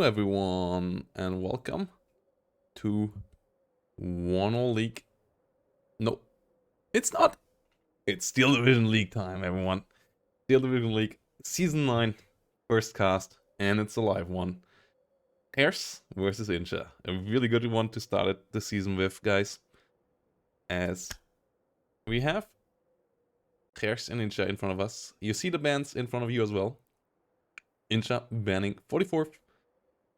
everyone, and welcome to One All League. No, it's not. It's Steel Division League time, everyone. Steel Division League Season 9, first cast, and it's a live one. Khers versus Inshaa. A really good one to start it the season with, guys. As we have Khers and Inshaa in front of us. You see the bans in front of you as well. Inshaa banning 44th,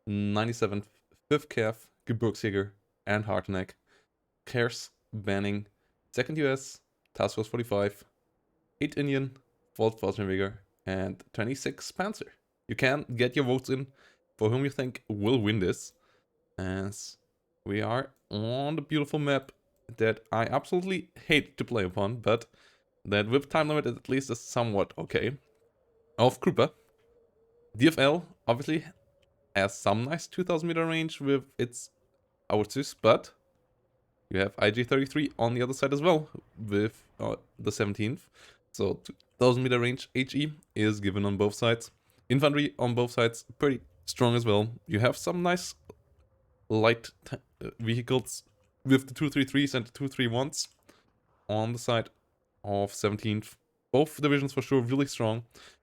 97th, 5th Cav, Gebirgsjäger, and Harteneck. Khers banning 2nd US, Task Force 45, 8 Indian, 4th Fallschirmjäger, and 26 Panzer. You can get your votes in for whom you think will win this, as we are on the beautiful map that I absolutely hate to play upon, but that with time limit at least is somewhat okay. Of Krupa. DFL obviously has some nice 2000 meter range with its Autus, but you have IG33 on the other side as well with the 17th. So 2000 meter range HE is given on both sides. Infantry on both sides pretty strong as well. You have some nice light vehicles with the 233s and the 231s on the side of 17th. Both divisions for sure really strong.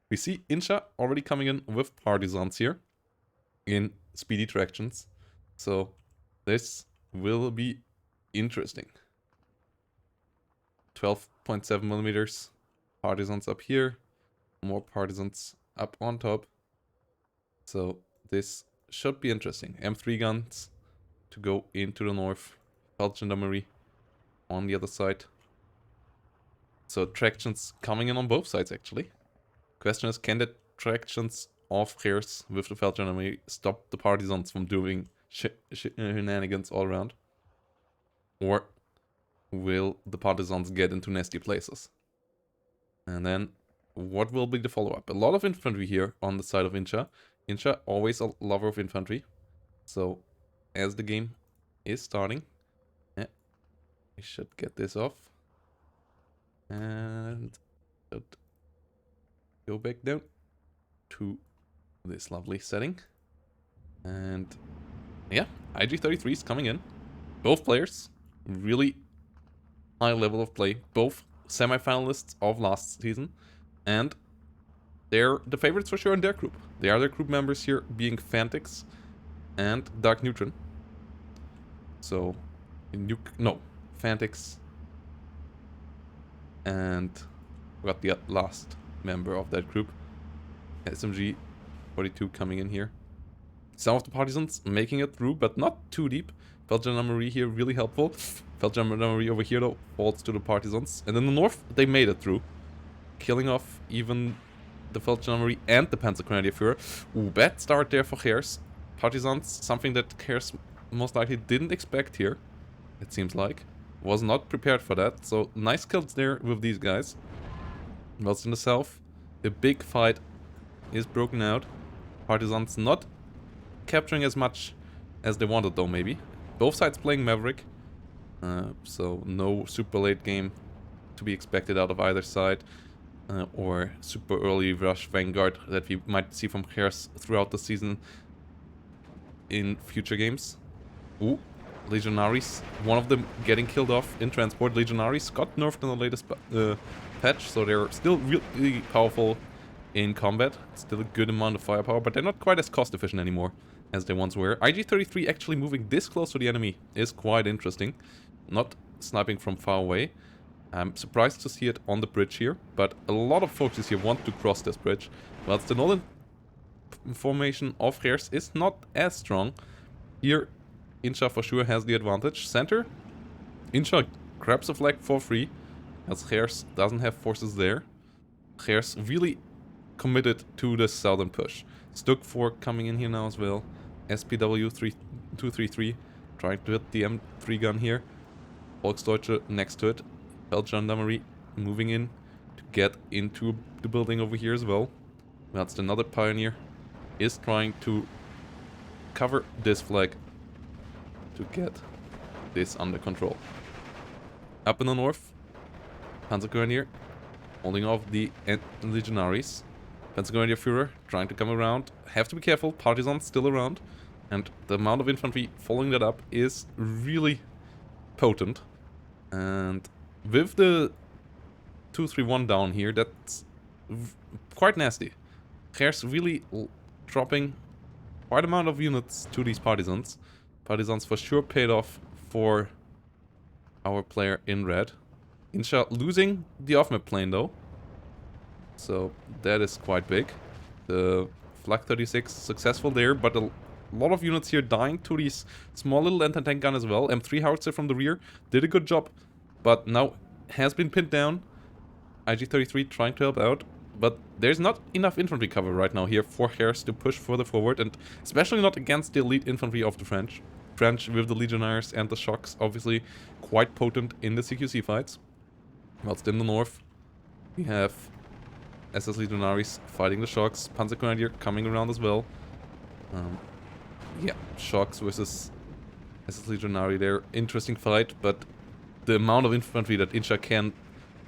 We see Inshaa already coming in with partisans here in speedy tractions. So this will be interesting. 12.7 millimeters. Partisans up here. More partisans up on top. So this should be interesting. M3 guns to go into the north. Felt Gendarmerie on the other side. So tractions coming in on both sides actually. Question is, can the tractions of Khers with the Felt Gendarmerie stop the partisans from doing shenanigans all around? Or will the partisans get into nasty places? And then, what will be the follow-up? A lot of infantry here on the side of Inshaa. Inshaa, always a lover of infantry. So, as the game is starting, we should get this off. And go back down to this lovely setting. And yeah, IG33 is coming in. Both players, really high level of play. Both semi-finalists of last season. And they're the favorites for sure in their group. They are their group members here, being Fantix and Dark Neutron. So, Fantix and we got the last member of that group, SMG 42 coming in here. Some of the partisans making it through, but not too deep. Felt Gendarmerie here really helpful. Felt Gendarmerie over here though falls to the partisans. And in the north, they made it through, killing off even the Felt Gendarmerie and the Panzer Grenadier Führer. Ooh, bad start there for Khers. Partisans, something that Khers most likely didn't expect here, it seems like. Was not prepared for that, so nice kills there with these guys. Whilst in the south, the big fight is broken out. Partisans not capturing as much as they wanted though, maybe. Both sides playing Maverick, so no super late game to be expected out of either side. Or super early rush Vanguard that we might see from Khers throughout the season in future games. Ooh, Legionaries, one of them getting killed off in transport. Legionaries got nerfed in the latest patch, so they're still really powerful in combat. Still a good amount of firepower, but they're not quite as cost efficient anymore as they once were. IG33 actually moving this close to the enemy is quite interesting. Not sniping from far away. I'm surprised to see it on the bridge here, but a lot of folks here want to cross this bridge. Whilst the northern formation of Khers is not as strong. Here, Inshaa for sure has the advantage. Center, Inshaa grabs a flag for free, as Khers doesn't have forces there. Khers really committed to the southern push. Stuk 4 coming in here now as well. SPW 233 trying to hit the M3 gun here. Volksdeutsche next to it. Felt Gendarmerie moving in to get into the building over here as well. That's another Pioneer is trying to cover this flag to get this under control. Up in the north, Panzer Grenadier holding off the Legionaries. Panzergrenadier Führer trying to come around. Have to be careful, Partisans still around. And the amount of infantry following that up is really potent. And with the 2-3-1 down here, that's quite nasty. Khers really dropping quite amount of units to these Partisans. Partisans for sure paid off for our player in red. Inshaa losing the off-map plane though. So that is quite big. The Flak 36 successful there, but a lot of units here dying to these small little anti-tank gun as well. M3 howitzer from the rear did a good job, but now has been pinned down. IG-33 trying to help out, but there's not enough infantry cover right now here for Khers to push further forward, and especially not against the elite infantry of the French. French with the Legionnaires and the Shocks, obviously quite potent in the CQC fights. Whilst in the north, we have SS Legionaries fighting the Shocks, Panzergrenadier coming around as well. Yeah, Shocks versus SS Legionary there. Interesting fight, but the amount of infantry that Inshaa can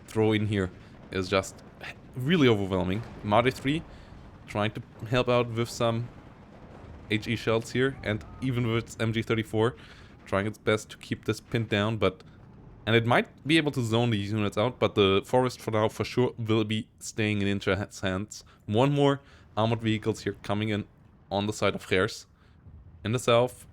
throw in here is just really overwhelming. Marder 3 trying to help out with some HE shells here, and even with its MG34 trying its best to keep this pinned down, and it might be able to zone these units out, but the forest for now for sure will be staying in Inshaa's hands. One more armored vehicles here coming in on the side of Khers. In the south,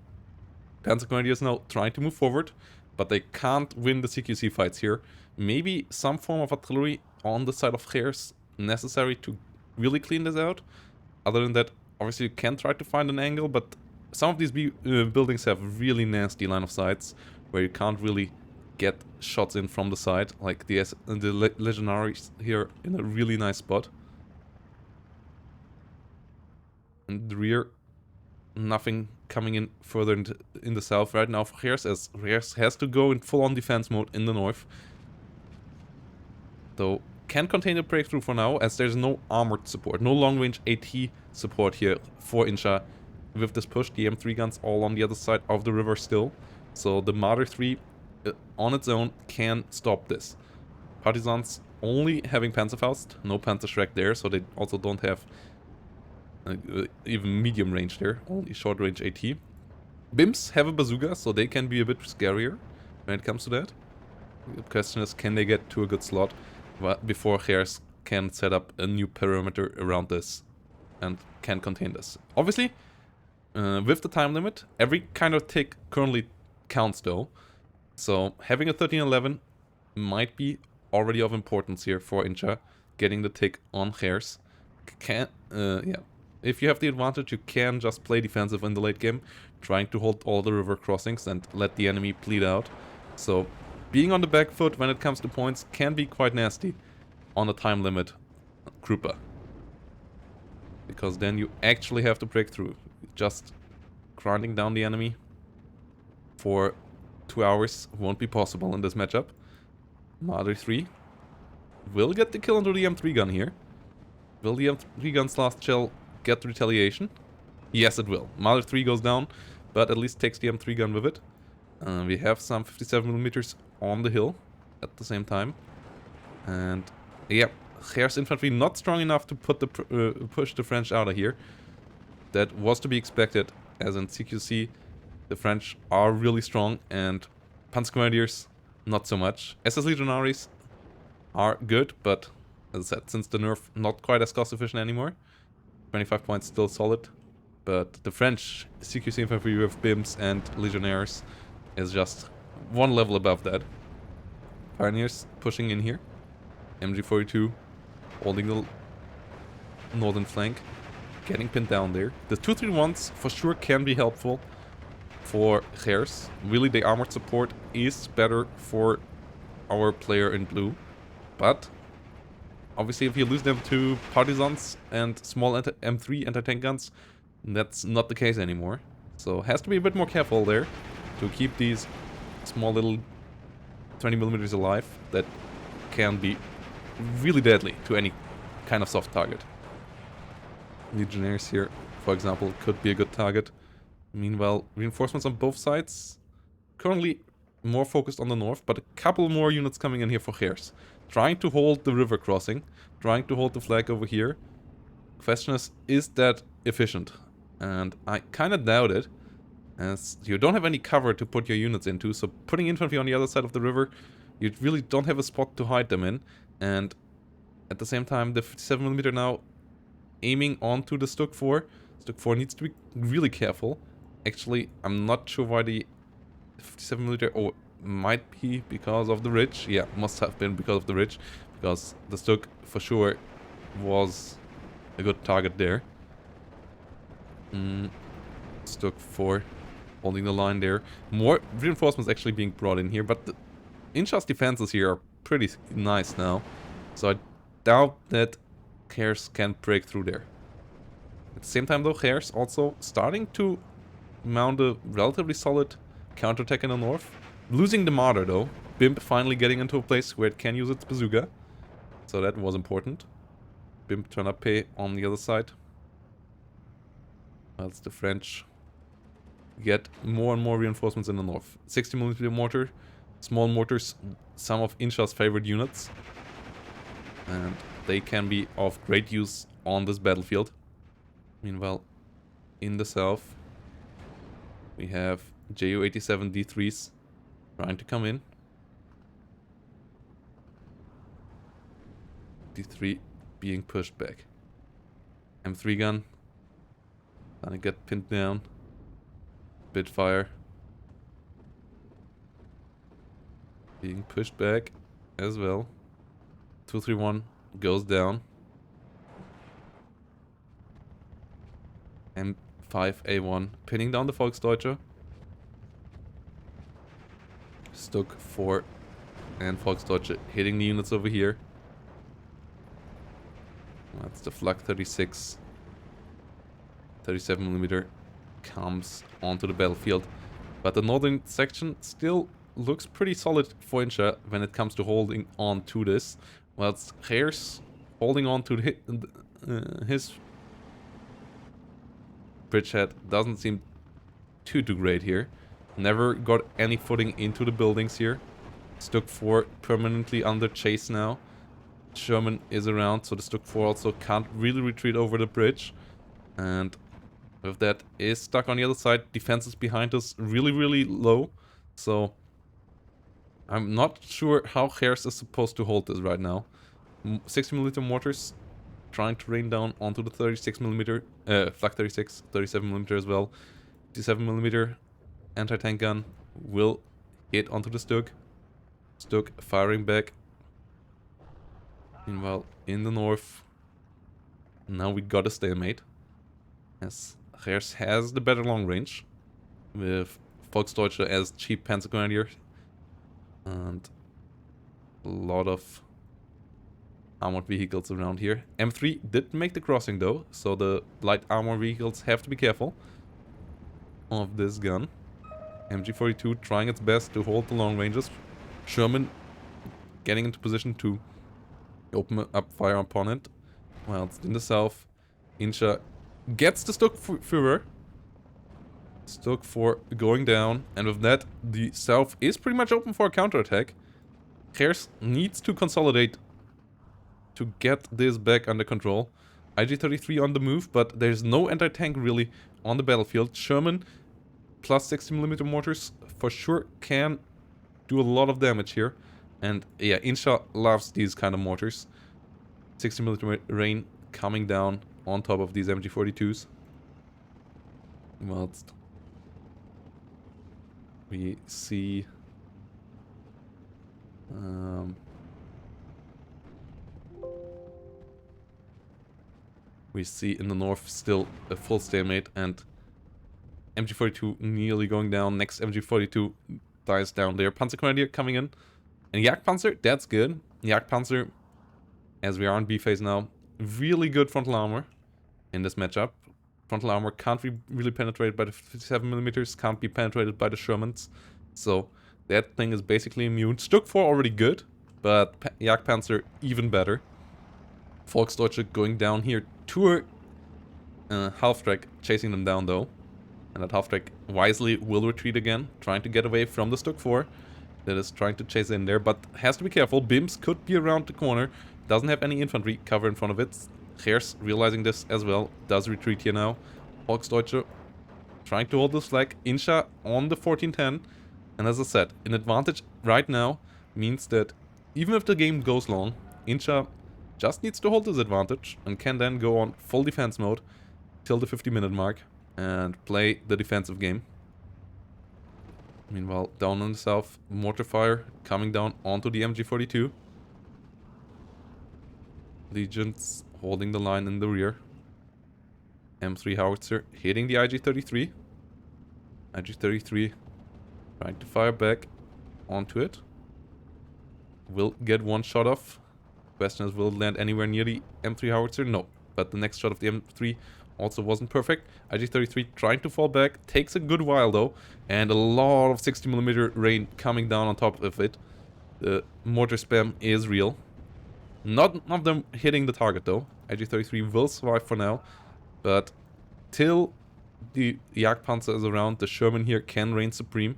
Panzergrenadiers now trying to move forward, but they can't win the CQC fights here. Maybe some form of artillery on the side of Khers necessary to really clean this out. Other than that, obviously you can try to find an angle, but some of these buildings have really nasty line of sights where you can't really get shots in from the side, like the Legionaries here in a really nice spot. In the rear, nothing coming in further in the south right now for Khers, as Khers has to go in full-on defense mode in the north. Though can contain a breakthrough for now, as there's no armored support, no long-range AT support here for Inshaa. With this push, the M3 guns all on the other side of the river still. So the Marder 3 on its own can stop this. Partisans only having Panzerfaust, no Panzerschreck there, so they also don't have even medium range there, only short range AT. BIMs have a bazooka, so they can be a bit scarier when it comes to that. The question is, can they get to a good slot before Khers can set up a new perimeter around this and can contain this. Obviously, with the time limit, every kind of tick currently counts though. So having a 1311 might be already of importance here for Inshaa, getting the tick on Khers. Yeah. If you have the advantage, you can just play defensive in the late game, trying to hold all the river crossings and let the enemy bleed out. So being on the back foot when it comes to points can be quite nasty on a time limit grouper. Because then you actually have to break through. Just grinding down the enemy for 2 hours won't be possible in this matchup. Marder 3 will get the kill onto the M3 gun here. Will the M3 gun's last shell get the retaliation? Yes, it will. Marder 3 goes down, but at least takes the M3 gun with it. We have some 57mm on the hill at the same time. And yeah, Khers infantry not strong enough to put the push the French out of here. That was to be expected, as in CQC the French are really strong and Panzergrenadiers not so much. SS Legionaries are good, but as I said, since the nerf, not quite as cost efficient anymore. 25 points still solid, but the French CQC infantry with BIMs and Legionnaires is just one level above that. Pioneers pushing in here. MG42 holding the northern flank, getting pinned down there. The 2-3-1s for sure can be helpful for Khers. Really, the armored support is better for our player in blue, but obviously if you lose them to Partisans and small M3 anti-tank guns, that's not the case anymore. So has to be a bit more careful there to keep these small little 20mm alive that can be really deadly to any kind of soft target. Legionnaires here, for example, could be a good target. Meanwhile, reinforcements on both sides. Currently more focused on the north, but a couple more units coming in here for Khers. Trying to hold the river crossing, trying to hold the flag over here. Question is that efficient? And I kind of doubt it, as you don't have any cover to put your units into, so putting infantry on the other side of the river, you really don't have a spot to hide them in, and at the same time, the 57mm now aiming onto the Stuk 4. Stuk 4 needs to be really careful. Actually, I'm not sure why the 57mm, oh, might be because of the ridge. Yeah, must have been because of the ridge, because the Stuk for sure was a good target there. Stuk 4 holding the line there. More reinforcements actually being brought in here, but the Inshaa's defenses here are pretty nice now. So I doubt that Khers can break through there. At the same time though, Khers also starting to mount a relatively solid counterattack in the north. Losing the Martyr though. Bimp finally getting into a place where it can use its bazooka. So that was important. Bimp turn up pay on the other side. Whilst the French get more and more reinforcements in the north. 60mm mortar, small mortars, some of Inshaa's favorite units. And they can be of great use on this battlefield. Meanwhile, in the south, we have Ju-87 D3s trying to come in. D3 being pushed back. M3 gun. Gonna get pinned down. Bitfire. Being pushed back as well. 231 goes down. M5A1 pinning down the Volksdeutsche. Stuk 4 and Volksdeutsche hitting the units over here. That's the Flak 36. 37mm comes onto the battlefield. But the northern section still looks pretty solid for Inshaa when it comes to holding on to this. Whilst Khers holding on to his bridgehead doesn't seem too great here. Never got any footing into the buildings here. Stuk 4 permanently under chase now. Sherman is around, so the Stuk 4 also can't really retreat over the bridge. And with that, is stuck on the other side. Defenses behind us really low. So I'm not sure how Khers is supposed to hold this right now. 60mm mortars trying to rain down onto the 36mm, Flak 36, 37mm as well. 57mm anti-tank gun will hit onto the Stuk. Stuk firing back. Meanwhile, in the north, now we got a stalemate. As Khers has the better long range, with Volksdeutsche as cheap Panzer Grenadier. And a lot of armored vehicles around here. M3 did make the crossing though, so the light armor vehicles have to be careful of this gun. MG42 trying its best to hold the long ranges. Sherman getting into position to open up fire upon it. Whilst in the south, Inshaa gets the Stuk Führer. Stuk 4 going down, and with that, the south is pretty much open for a counterattack. Khers needs to consolidate to get this back under control. IG-33 on the move, but there's no anti-tank really on the battlefield. Sherman plus 60mm mortars for sure can do a lot of damage here. And yeah, Inshaa loves these kind of mortars. 60mm rain coming down on top of these MG42s. Whilst we see in the north still a full stalemate, and MG42 nearly going down. Next MG42 dies down there. Panzer Grenadier coming in. And Jagdpanzer, that's good. Jagdpanzer, as we are on B phase now, really good frontal armor in this matchup. Frontal armor can't be really penetrated by the 57mm, can't be penetrated by the Shermans. So that thing is basically immune. Stuk 4 already good, but Jagdpanzer even better. Volksdeutsche going down here to a half-track, chasing them down though. And that half-track wisely will retreat again, trying to get away from the Stuk 4. That is trying to chase in there, but has to be careful. Bims could be around the corner. Doesn't have any infantry cover in front of it. Khers, realizing this as well, does retreat here now. Volksdeutsche trying to hold this flag. Inshaa on the 1410. And as I said, an advantage right now means that even if the game goes long, Inshaa just needs to hold this advantage and can then go on full defense mode till the 50-minute mark and play the defensive game. Meanwhile, down on the south, mortar fire coming down onto the MG42. Legions holding the line in the rear. M3 howitzer hitting the IG-33. IG-33 trying to fire back onto it. Will get one shot off. Question is, will it land anywhere near the M3 howitzer? No. But the next shot of the M3 also wasn't perfect. IG-33 trying to fall back. Takes a good while though. And a lot of 60mm rain coming down on top of it. The mortar spam is real. Not of them hitting the target though. IG-33 will survive for now. But till the Jagdpanzer is around, the Sherman here can reign supreme.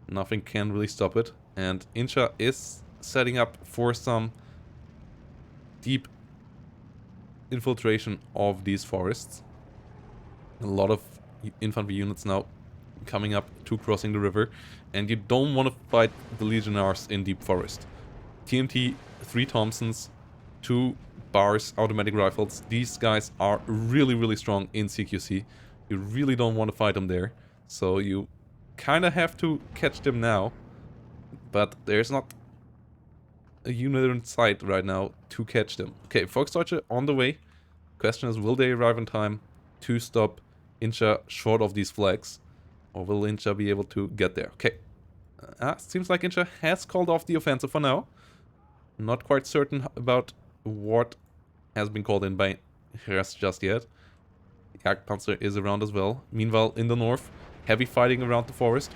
Nothing can really stop it. And Inshaa is setting up for some deep infiltration of these forests. A lot of infantry units now coming up to crossing the river. And you don't want to fight the Legionnaires in deep forest. TMT, 3 Thompsons, 2 bars, automatic rifles. These guys are really, really strong in CQC. You really don't want to fight them there. So you kind of have to catch them now. But there's not a unit in sight right now to catch them. Okay, Volksdeutsche on the way. Question is, will they arrive in time to stop Inshaa short of these flags? Or will Inshaa be able to get there? Okay. Seems like Inshaa has called off the offensive for now. Not quite certain about what has been called in by Khers just yet. Jagdpanzer is around as well. Meanwhile, in the north, heavy fighting around the forest.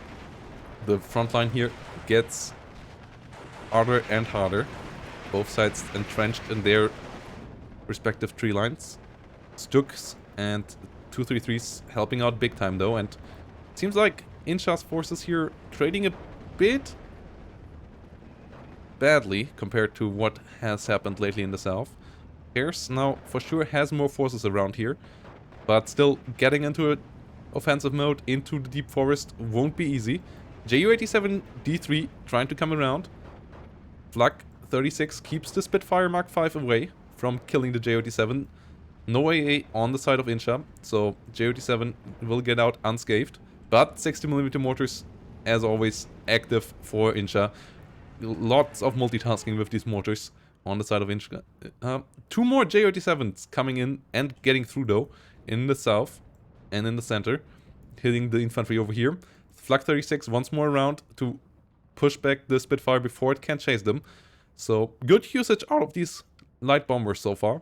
The front line here gets harder and harder. Both sides entrenched in their respective tree lines. Stuks and 233s helping out big time though, and it seems like Inshaa's forces here trading a bit badly compared to what has happened lately in the south. Khers now for sure has more forces around here, but still getting into an offensive mode into the deep forest won't be easy. Ju-87 D3 trying to come around. Flak 36 keeps the Spitfire Mark 5 away from killing the Ju-87. No AA on the side of Inshaa, so Ju-87 will get out unscathed. But 60mm mortars, as always, active for Inshaa. Lots of multitasking with these mortars on the side of Inshaa. 2 more Ju-87s coming in and getting through though, in the south and in the center, hitting the infantry over here. Flak 36 once more around to push back the Spitfire before it can chase them. So good usage out of these light bombers so far.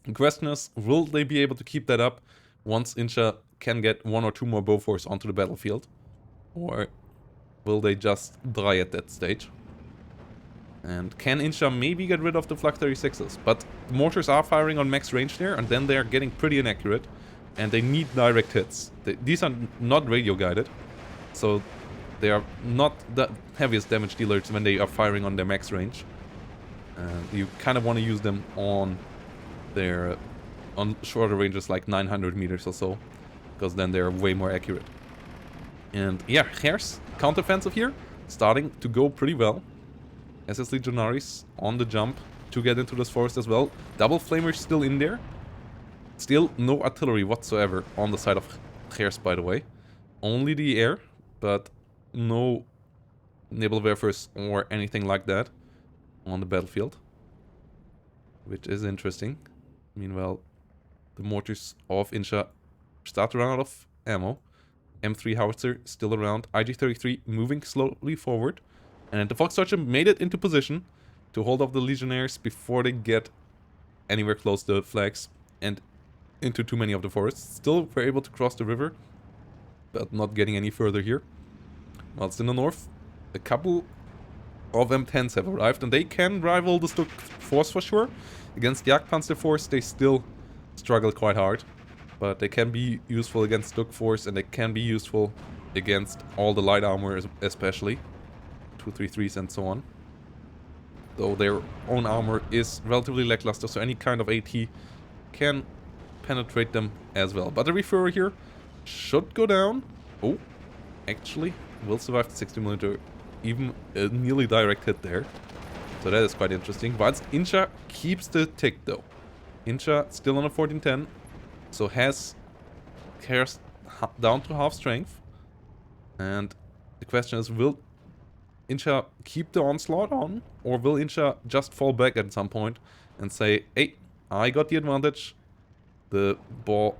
The question is, will they be able to keep that up once Inshaa can get 1 or 2 more Bofors onto the battlefield? Or will they just die at that stage? And can Inshaa maybe get rid of the Flak 36s? But the mortars are firing on max range there, and then they're getting pretty inaccurate. And they need direct hits. These are not radio guided, so they are not the heaviest damage dealers when they are firing on their max range. You kind of want to use them on their on shorter ranges like 900 meters or so, because then they're way more accurate. And yeah, Khers counteroffensive here, starting to go pretty well. SS Legionaries on the jump to get into this forest as well. Double flamers still in there. Still no artillery whatsoever on the side of Khers, by the way. Only the air, but no Nebelwerfers or anything like that on the battlefield, which is interesting. Meanwhile, the mortars of Inshaa start to run out of ammo. M3 howitzer still around. IG-33 moving slowly forward. And the Volksdeutsche made it into position to hold off the Legionnaires before they get anywhere close to the flags and into too many of the forests. Still were able to cross the river, but not getting any further here. Whilst in the north, a couple of M10s have arrived, and they can rival the Stuk force for sure. Against the Jagdpanzer force, they still struggle quite hard, but they can be useful against Stuk force, and they can be useful against all the light armor, especially 233s and so on. Though their own armor is relatively lackluster, so any kind of AT can penetrate them as well. But the refurer here should go down. Oh, actually will survive the 60mm, even a nearly direct hit there. So that is quite interesting. Whilst Inshaa keeps the tick though. Inshaa still on a 1410, so has Khers down to half strength. And the question is, will Inshaa keep the onslaught on, or will Inshaa just fall back at some point and say, hey, I got the advantage, the ball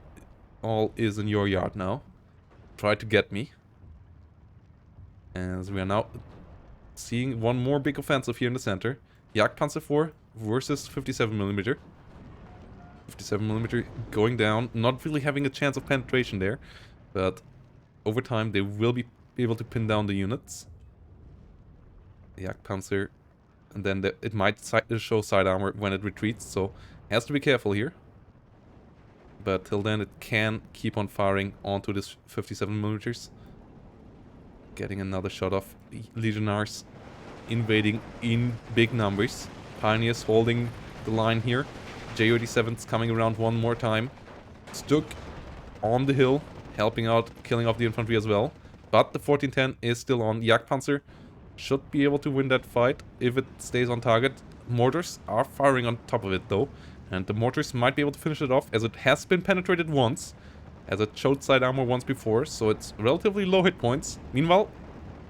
all is in your yard now, try to get me. As we are now seeing one more big offensive here in the center. Jagdpanzer 4 versus 57mm. 57mm going down, not really having a chance of penetration there, but over time they will be able to pin down the units. Jagdpanzer, and then it might show side armor when it retreats, so has to be careful here. But till then it can keep on firing onto this 57mm. Getting another shot off. Legionnaires invading in big numbers. Pioneers holding the line here. Ju-87's coming around one more time. Stuck on the hill, helping out, killing off the infantry as well. But the 1410 is still on. Jagdpanzer should be able to win that fight if it stays on target. Mortars are firing on top of it though. And the mortars might be able to finish it off, as it has been penetrated once. As it showed side armor once before, so it's relatively low hit points. Meanwhile,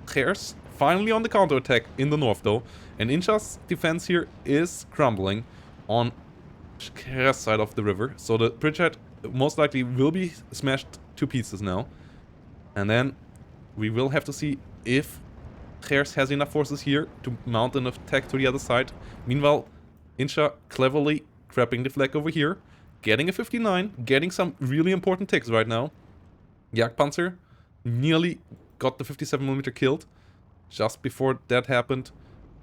Khers finally on the counterattack in the north though. And Inshaa's defense here is crumbling on Khers' side of the river. So the bridgehead most likely will be smashed to pieces now. And then we will have to see if Khers has enough forces here to mount an attack to the other side. Meanwhile, Inshaa cleverly grabbing the flag over here. Getting a 59, getting some really important ticks right now. Jagdpanzer nearly got the 57mm killed. Just before that happened,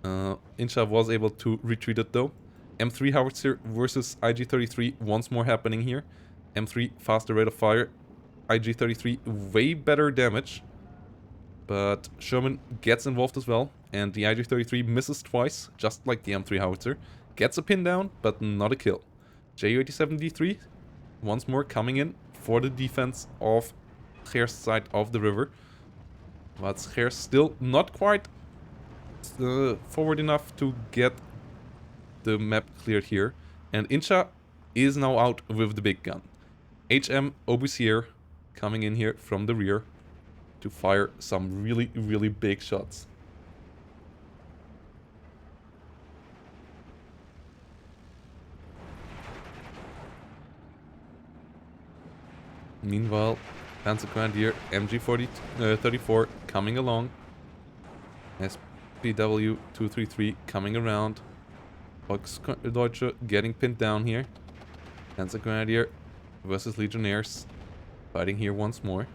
Inshaa was able to retreat it though. M3 howitzer versus IG-33 once more happening here. M3 faster rate of fire. IG-33 way better damage. But Sherman gets involved as well. And the IG-33 misses twice, just like the M3 howitzer. Gets a pin down, but not a kill. Ju-87D3 once more coming in for the defense of Khers' side of the river. But Khers still not quite forward enough to get the map cleared here. And Inshaa is now out with the big gun. HM Obusier coming in here from the rear to fire some really, really big shots. Meanwhile, Panzer Grenadier MG-34 coming along. SPW 233 coming around. Volksdeutsche getting pinned down here. Panzer Grenadier versus Legionnaires fighting here once more.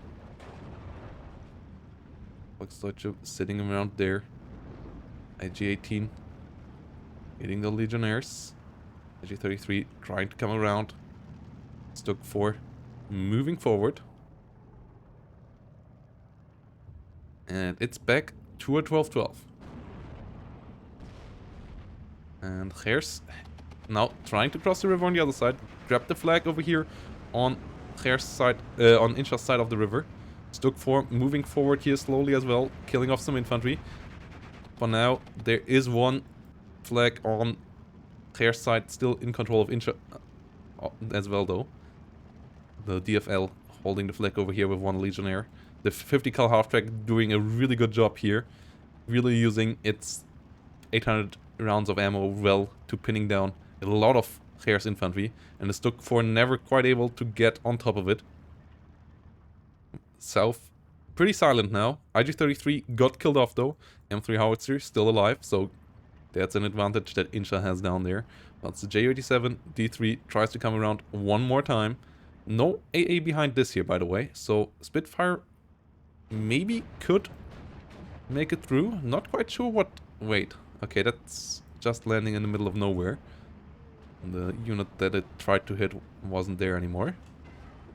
Volksdeutsche sitting around there. IG-18 hitting the Legionnaires. IG-33 trying to come around. Stuck 4 moving forward. And it's back to a 12-12. And Khers now trying to cross the river on the other side. Grab the flag over here on Khers' side, on Inshaa's side of the river. Stuck 4 moving forward here slowly as well, killing off some infantry. For now, there is one flag on Khers' side still in control of Inshaa as well though. The DFL holding the flag over here with one Legionnaire. The 50 cal half-track doing a really good job here. Really using its 800 rounds of ammo well to pinning down a lot of Khers infantry. And the Stuck 4 never quite able to get on top of it. South, pretty silent now. IG-33 got killed off though. M3 howitzer still alive, so that's an advantage that Inshaa has down there. But the Ju-87 D3 tries to come around one more time. No AA behind this here, by the way. So Spitfire maybe could make it through. Not quite sure what... Wait. Okay, that's just landing in the middle of nowhere. The unit that it tried to hit wasn't there anymore.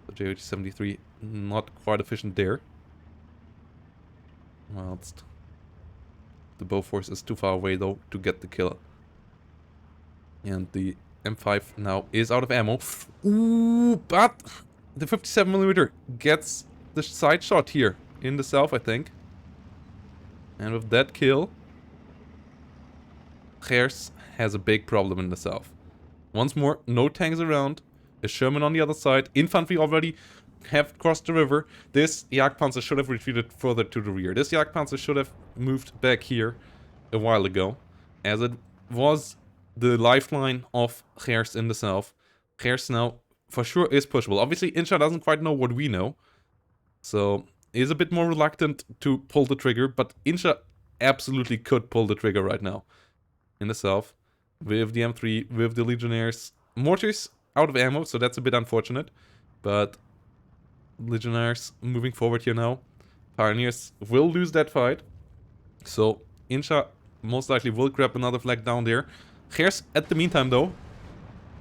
The Ju-73 not quite efficient there. Whilst the Bofors is too far away though to get the kill. And the M5 now is out of ammo. Ooh, but the 57mm gets the side shot here in the south, I think. And with that kill, Khers has a big problem in the south. Once more, no tanks around. A Sherman on the other side. Infantry already have crossed the river. This Jagdpanzer should have retreated further to the rear. This Jagdpanzer should have moved back here a while ago, as it was the lifeline of Khers in the south. Khers now for sure is pushable. Obviously, Inshaa doesn't quite know what we know, so is a bit more reluctant to pull the trigger, but Inshaa absolutely could pull the trigger right now in the south with the M3, with the Legionnaires. Mortars out of ammo, so that's a bit unfortunate, but Legionnaires moving forward here now. Pioneers will lose that fight, so Inshaa most likely will grab another flag down there. Khers, at the meantime though,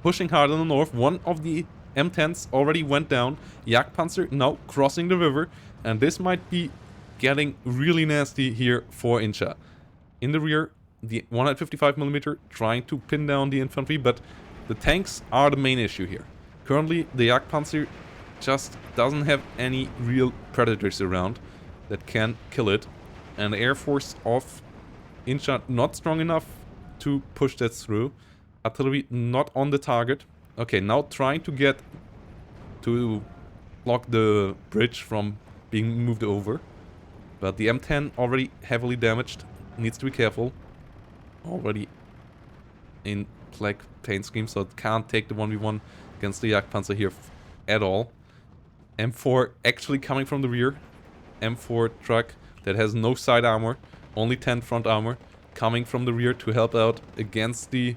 pushing hard in the north. One of the M10s already went down. Jagdpanzer now crossing the river, and this might be getting really nasty here for Inshaa. In the rear, the 155mm trying to pin down the infantry, but the tanks are the main issue here. Currently, the Jagdpanzer just doesn't have any real predators around that can kill it, and the air force of Inshaa not strong enough to push that through. Artillery not on the target. Okay, now trying to get to block the bridge from being moved over, but the M10 already heavily damaged. Needs to be careful. Already in plague pain scheme, so it can't take the 1v1 against the Jagdpanzer here at all. M4 actually coming from the rear. M4 truck that has no side armor, only 10 front armor, coming from the rear to help out against the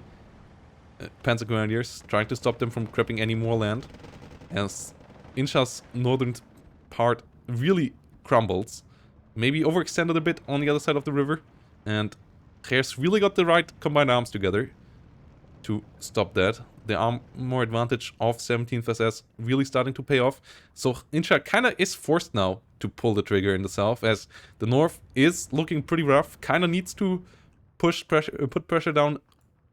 Panzer Grenadiers, trying to stop them from grabbing any more land. As Inshaa's northern part really crumbles. Maybe overextended a bit on the other side of the river, and Khers really got the right combined arms together to stop that. The armor advantage of 17th SS really starting to pay off. So Inshaa kinda is forced now to pull the trigger in the south, as the north is looking pretty rough. Kinda needs to put pressure down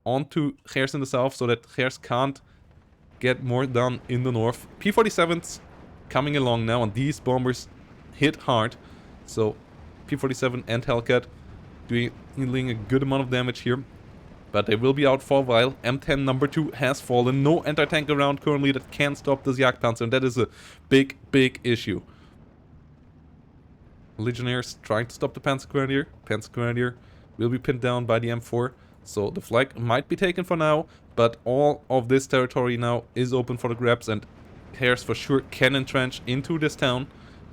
onto Khers in the south so that Khers can't get more done in the north. P-47s coming along now, and these bombers hit hard. So P-47 and Hellcat dealing a good amount of damage here, but they will be out for a while. M10 number 2 has fallen. No anti-tank around currently that can stop this Jagdpanzer, and that is a big, big issue. Legionnaires trying to stop the Panzer Grenadier. Panzer Grenadier will be pinned down by the M4, so the flag might be taken for now, but all of this territory now is open for the grabs, and Khers for sure can entrench into this town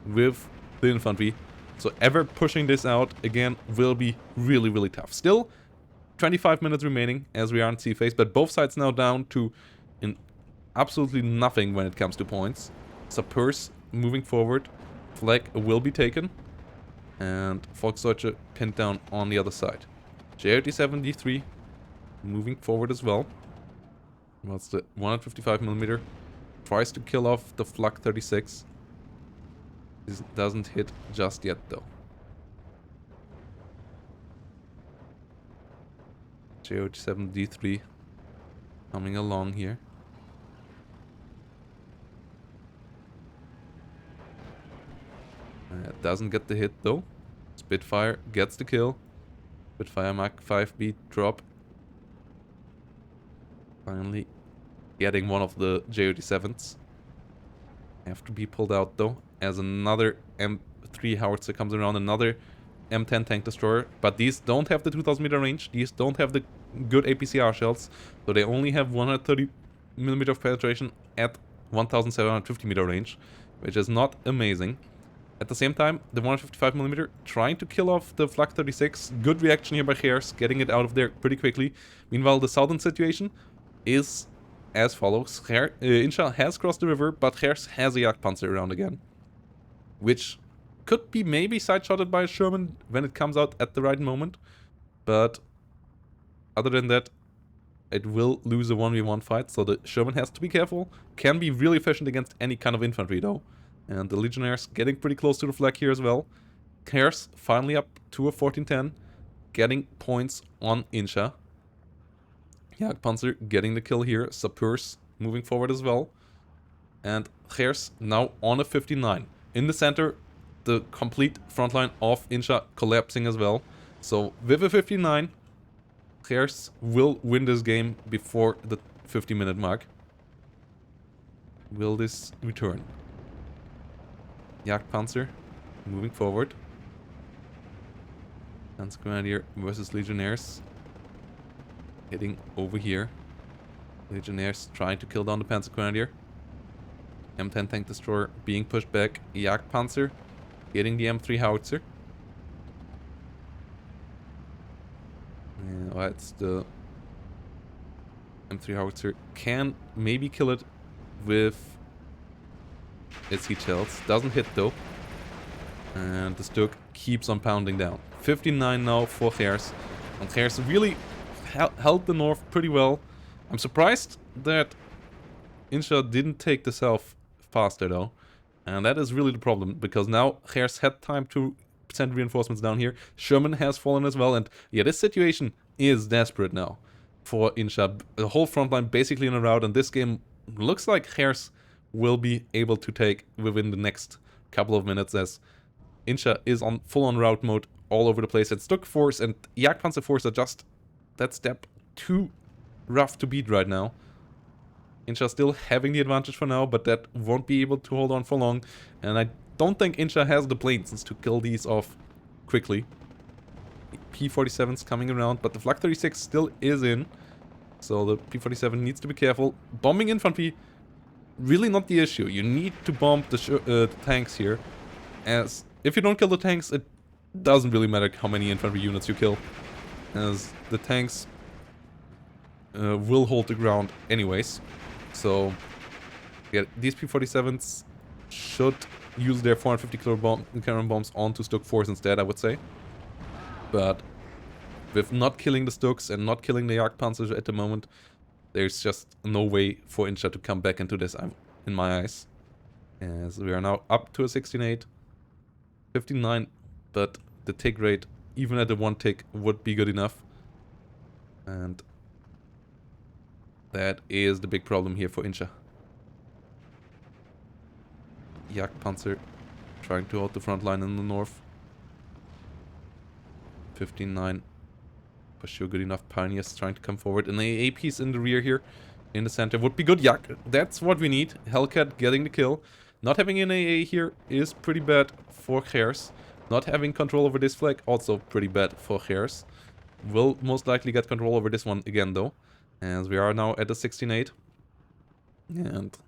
with the infantry. So ever pushing this out again will be really, really tough. Still, 25 minutes remaining as we are in sea phase, but both sides now down to in absolutely nothing when it comes to points. Sapeurs moving forward. Flag will be taken. And Volksdeutsche pinned down on the other side. J87D3 moving forward as well. What's the 155mm? Tries to kill off the Flak 36. This doesn't hit just yet though. J87D3 coming along here. Doesn't get the hit though. Spitfire gets the kill. Spitfire Mach 5B drop. Finally getting one of the J87s. Have to be pulled out though, as another M3 howitzer comes around, another M10 tank destroyer. But these don't have the 2000 meter range. These don't have the good APCR shells. So they only have 130mm of penetration at 1750 meter range, which is not amazing. At the same time, the 155mm trying to kill off the Flak 36. Good reaction here by Khers, getting it out of there pretty quickly. Meanwhile, the southern situation is as follows. Inshaa has crossed the river, but Khers has a Jagdpanzer around again, which could be maybe side-shotted by a Sherman when it comes out at the right moment. But other than that, it will lose a 1v1 fight, so the Sherman has to be careful. Can be really efficient against any kind of infantry though. And the Legionnaires getting pretty close to the flag here as well. Khers finally up to a 1410, getting points on Inshaa. Jagdpanzer getting the kill here. Sapeurs moving forward as well. And Khers now on a 59. In the center, the complete front line of Inshaa collapsing as well. So with a 59, Khers will win this game before the 50-minute mark. Will this return? Jagdpanzer moving forward. Panzer Grenadier versus Legionnaires. Hitting over here. Legionnaires trying to kill down the Panzer Grenadier. M10 tank destroyer being pushed back. Jagdpanzer getting the M3 howitzer. Yeah, well, it's the M3 howitzer. Can maybe kill it with its heat shells. Doesn't hit though. And the Stuk keeps on pounding down. 59 now for Khers. And Khers really held the north pretty well. I'm surprised that Inshaa didn't take the south faster though. And that is really the problem, because now Khers had time to send reinforcements down here. Sherman has fallen as well, and yeah, this situation is desperate now for Inshaa. The whole front line basically in a rout, and this game looks like Khers will be able to take within the next couple of minutes, as Inshaa is on full-on rout mode all over the place. And Stuk Force and Jagdpanzer Force are just that step too rough to beat right now. Inshaa still having the advantage for now, but that won't be able to hold on for long. And I don't think Inshaa has the planes to kill these off quickly. P-47's coming around, but the Flak 36 still is in. So the P-47 needs to be careful. Bombing infantry, really not the issue. You need to bomb the tanks here. As if you don't kill the tanks, it doesn't really matter how many infantry units you kill, as the tanks will hold the ground anyways. So yeah, these P-47s should use their 450 cannon bombs onto Stuk Force instead, I would say. But with not killing the Stuks and not killing the Jagdpanzer at the moment, there's just no way for Inshaa to come back into this, in my eyes. As we are now up to a 16-8. 59, but the tick rate, even at the 1 tick, would be good enough. And that is the big problem here for Inshaa. Jagdpanzer trying to hold the front line in the north. 59, for sure good enough. Pioneers trying to come forward. An AA piece in the rear here, in the center, would be good. Yeah, that's what we need. Hellcat getting the kill. Not having an AA here is pretty bad for Khers. Not having control over this flag, also pretty bad for Khers. Will most likely get control over this one again though, as we are now at the 16-8. And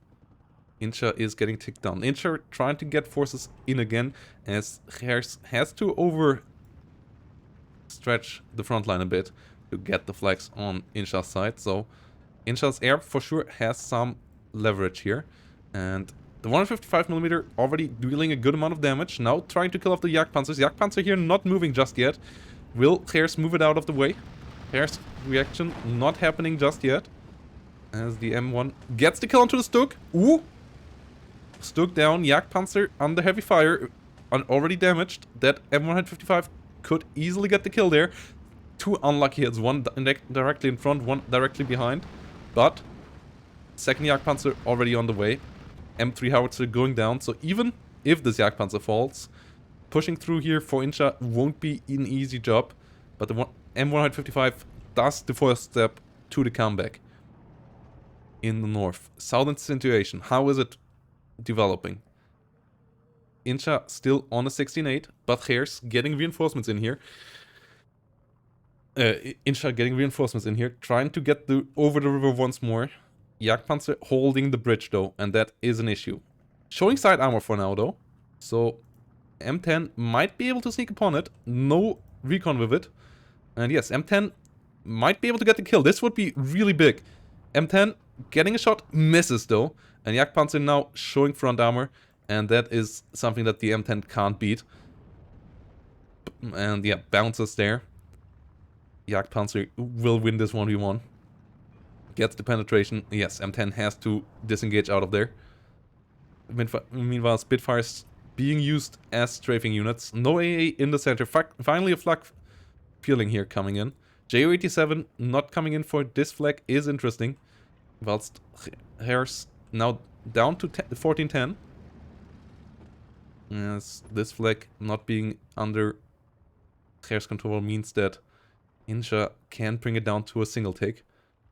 Inshaa is getting ticked down. Inshaa trying to get forces in again, as Khers has to stretch the front line a bit to get the flags on Inshaa's side. So Inshaa's air for sure has some leverage here. And the 155mm already dealing a good amount of damage. Now trying to kill off the Jagdpanzers. Jagdpanzer here not moving just yet. Will Khers move it out of the way? Khers' reaction not happening just yet. As the M1 gets the kill onto the Stuk. Ooh! Stuk down. Jagdpanzer under heavy fire. Already damaged. That M155 could easily get the kill there. Two unlucky hits. One directly in front, one directly behind. But second Jagdpanzer already on the way. M3 howitzer going down, so even if this Jagdpanzer falls, pushing through here for Inshaa won't be an easy job. But the M155 does the first step to the comeback in the north. Southern situation, how is it developing? Inshaa still on a 16-8, but Khers getting reinforcements in here. Inshaa getting reinforcements in here, trying to get over the river once more. Jagdpanzer holding the bridge though, and that is an issue. Showing side armor for now though, so M10 might be able to sneak upon it. No recon with it. And yes, M10 might be able to get the kill. This would be really big. M10 getting a shot, misses though. And Jagdpanzer now showing front armor, and that is something that the M10 can't beat. And yeah, bounces there. Jagdpanzer will win this 1v1. Gets the penetration. Yes, M10 has to disengage out of there. Meanwhile, Spitfires being used as strafing units. No AA in the center. Finally a flak feeling here coming in. JO87 not coming in for this flag is interesting. Whilst Khers now down to 1410. Yes, this flag not being under Khers control means that Inshaa can bring it down to a single take.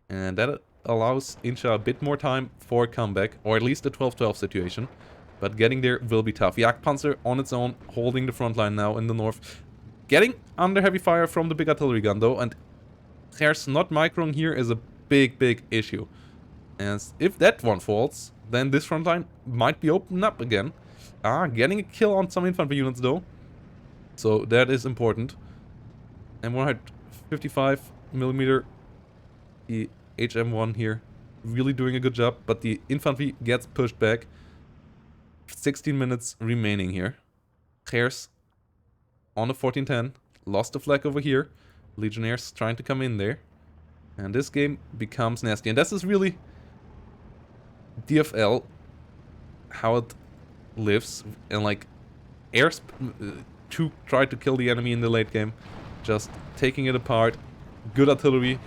And that allows Inshaa a bit more time for a comeback, or at least a 12-12 situation. But getting there will be tough. Jagdpanzer on its own, holding the front line now in the north. Getting under heavy fire from the big artillery gun though, and Khers not microing here is a big issue. As if that one falls, then this front line might be opened up again. Getting a kill on some infantry units though. So that is important. And 155mm, the HM1 here, really doing a good job, but the infantry gets pushed back. 16 minutes remaining here. Khers on the 1410, lost the flag over here. Legionnaires trying to come in there. And this game becomes nasty. And this is really DFL, how it lives. And like, to try to kill the enemy in the late game. Just taking it apart. Good artillery.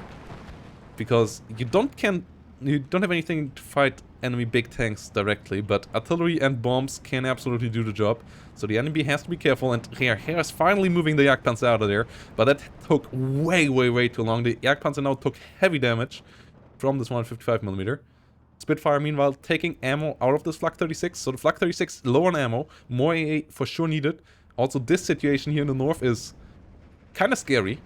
Because you don't have anything to fight enemy big tanks directly, but artillery and bombs can absolutely do the job. So the enemy has to be careful, and Khers is finally moving the Jagdpanzer out of there. But that took way too long. The Jagdpanzer now took heavy damage from this 155mm. Spitfire, meanwhile, taking ammo out of this Flak 36. So the Flak 36 low on ammo. More AA for sure needed. Also, this situation here in the north is kind of scary,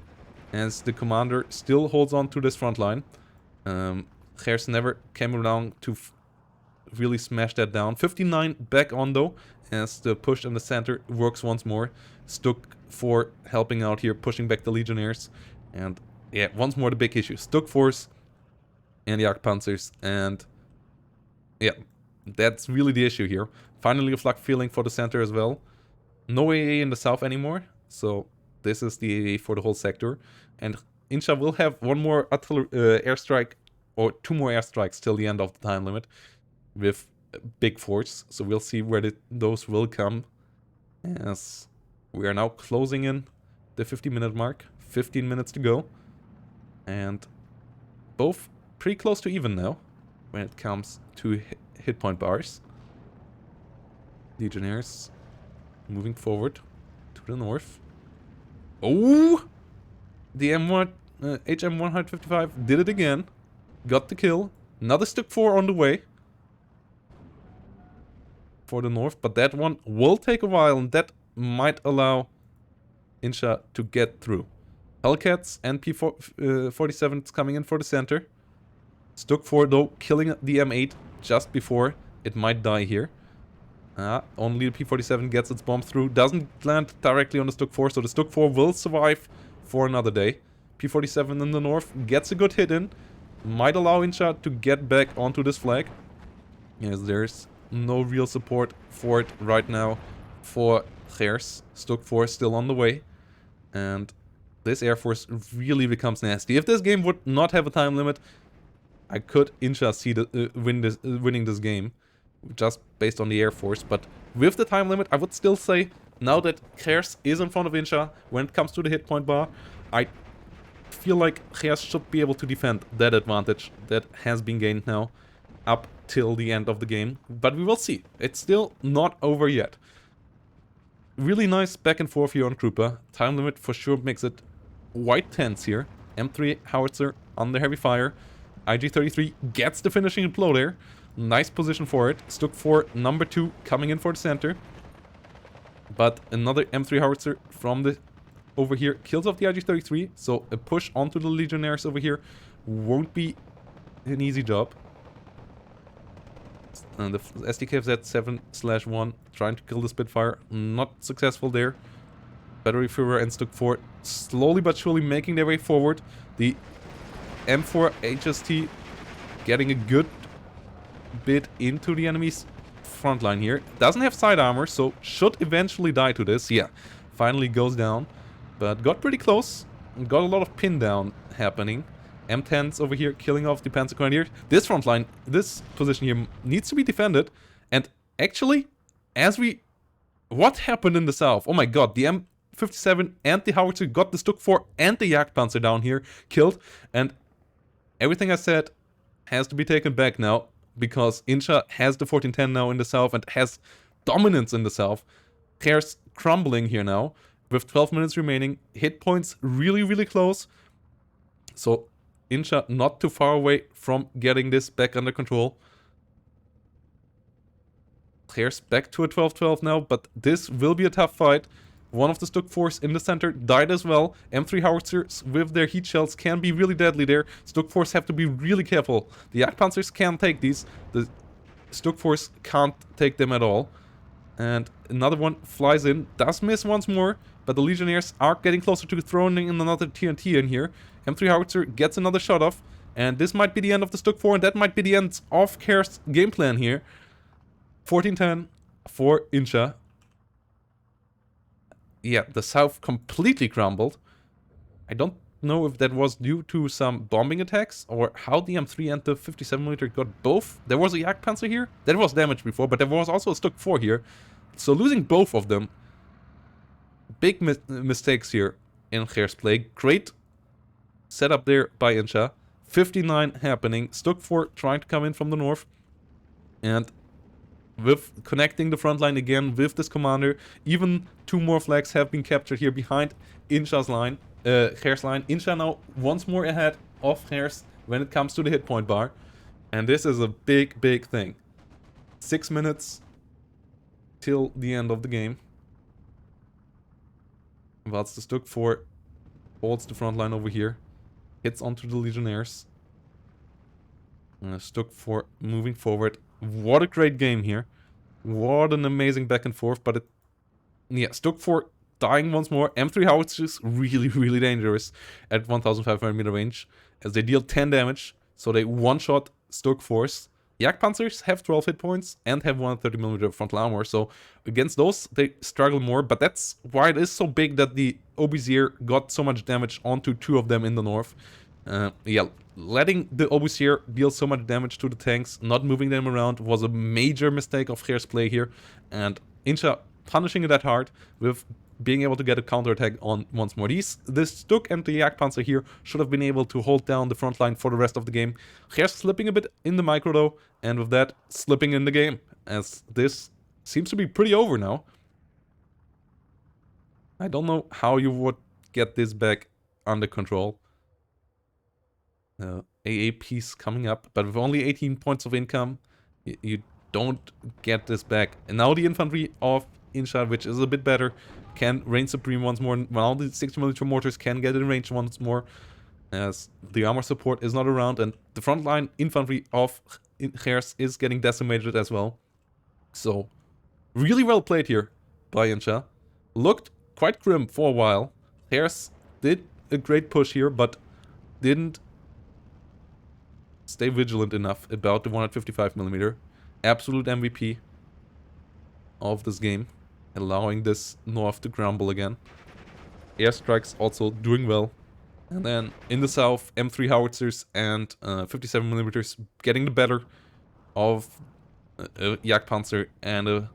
as the commander still holds on to this front line. Khers never came around to really smash that down. 59 back on though, as the push in the center works once more. Stuk for helping out here, pushing back the Legionnaires. And yeah, once more the big issue. Stuk force and the Jagdpanzers. And yeah, that's really the issue here. Finally a flak feeling for the center as well. No AA in the south anymore, so this is the AA for the whole sector. And Inshaa will have one more airstrike, or 2 more airstrikes till the end of the time limit, with big force. So we'll see where those will come, as we are now closing in the 50-minute mark. 15 minutes to go. And both pretty close to even now, when it comes to hit point bars. Legionnaires moving forward to the north. Oh! The HM155 did it again. Got the kill. Another Stuk 4 on the way for the north, but that one will take a while, and that might allow Inshaa to get through. Hellcats and P47s coming in for the center. Stuk 4 though, killing the M8 just before it might die here. Only the P47 gets its bomb through. Doesn't land directly on the Stuk 4, so the Stuk 4 will survive for another day. P47 in the north gets a good hit in. Might allow Inshaa to get back onto this flag. Yes, there's no real support for it right now for Khers. Stuk 4 is still on the way. And this Air Force really becomes nasty. If this game would not have a time limit, I could Inshaa see winning this game, just based on the Air Force. But with the time limit, I would still say, now that Khers is in front of Inshaa when it comes to the hit point bar, I feel like Khers should be able to defend that advantage that has been gained now up till the end of the game. But we will see. It's still not over yet. Really nice back and forth here on Trooper. Time limit for sure makes it quite tense here. M3 howitzer under heavy fire. IG-33 gets the finishing blow there. Nice position for it. Stuk 4 number 2 coming in for the center. But another M3 howitzer from the over here kills off the IG-33. So a push onto the Legionnaires over here won't be an easy job. And the SDKFZ 7/1 trying to kill the Spitfire. Not successful there. Battery Führer and Stuk 4 slowly but surely making their way forward. The M4 HST getting a good bit into the enemy's front line here. Doesn't have side armor, so should eventually die to this. Yeah, finally goes down. But got pretty close. Got a lot of pin down happening. M10s over here killing off the Panzer Grenadier. This front line, this position here needs to be defended. And actually, what happened in the south? Oh my god, the 57 and the Howitzer got the Stuk 4 and the Jagdpanzer down here, killed. And everything I said has to be taken back now, because Inshaa has the 1410 now in the south and has dominance in the south. Khers crumbling here now with 12 minutes remaining. Hit points really, really close. So Inshaa not too far away from getting this back under control. Khers back to a 12-12 now, but this will be a tough fight. One of the Stuk 4s in the center died as well. M3 howitzers with their heat shells can be really deadly there. Stuk 4s have to be really careful. The Jagdpanzers can take these. The Stuk 4s can't take them at all. And another one flies in, does miss once more, but the Legionnaires are getting closer to throwing in another TNT in here. M3 howitzer gets another shot off, and this might be the end of the Stuk 4, and that might be the end of Khers' game plan here. 14-10 for Inshaa. Yeah, the south completely crumbled. I don't know if that was due to some bombing attacks or how the M3 and the 57mm got both. There was a Jagdpanzer here. That was damaged before, but there was also a Stuk 4 here. So losing both of them. Big mistakes here in Khers' play. Great setup there by Inshaa. 59 happening. Stuk 4 trying to come in from the north. And with connecting the front line again with this commander, even 2 more flags have been captured here behind Inshaa's line, Khers' line. Inshaa now once more ahead of Khers when it comes to the hit point bar. And this is a big, big thing. 6 minutes till the end of the game. Whilst the Stuk 4 holds the front line over here. Hits onto the Legionnaires. Stuk 4 moving forward. What a great game here. What an amazing back and forth. But yeah, Stuk 4 dying once more. M3 howitzers really, really dangerous at 1500 range, as they deal 10 damage. So they one-shot Stuk 4s. Jagdpanzers have 12 hit points and have 130mm frontal armor. So against those, they struggle more. But that's why it is so big that the Obusier got so much damage onto 2 of them in the north. Yeah, letting the Obusier deal so much damage to the tanks, not moving them around, was a major mistake of Khers' play here. And Inshaa punishing it that hard with being able to get a counterattack on once more. This Stuk and the Jagdpanzer here should have been able to hold down the front line for the rest of the game. Khers slipping a bit in the micro though, and with that, slipping in the game, as this seems to be pretty over now. I don't know how you would get this back under control. AA piece coming up, but with only 18 points of income, you don't get this back. And now the infantry of Inshaa, which is a bit better, can reign supreme once more. Now the 60mm mortars can get in range once more, as the armor support is not around, and the frontline infantry of Khers is getting decimated as well. So, really well played here by Inshaa. Looked quite grim for a while. Khers did a great push here, but didn't stay vigilant enough about the 155mm. Absolute MVP of this game, allowing this north to crumble again. Airstrikes also doing well. And then in the south, M3 howitzers and 57mm getting the better of a Jagdpanzer and a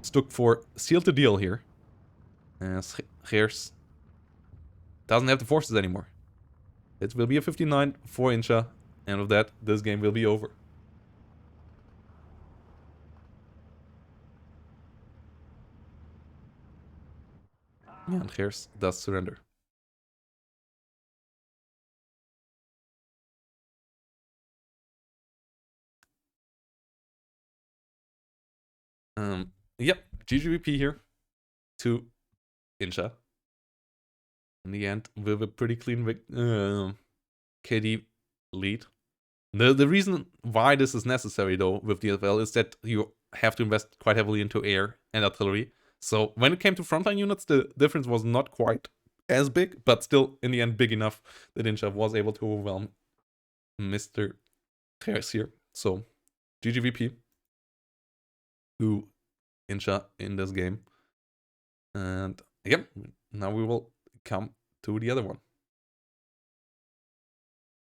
Stuk 4 sealed the deal here. As Khers doesn't have the forces anymore. It will be a 59 for Inshaa, and with that, this game will be over. Yeah, and Khers does surrender. Yep, GGVP here to Inshaa. In the end, with a pretty clean KD lead. The reason why this is necessary, though, with DFL is that you have to invest quite heavily into air and artillery. So when it came to frontline units, the difference was not quite as big, but still, in the end, big enough that Inshaa was able to overwhelm Mr. Khers here. So, GGVP to Inshaa in this game. And, yep, now we will come to the other one.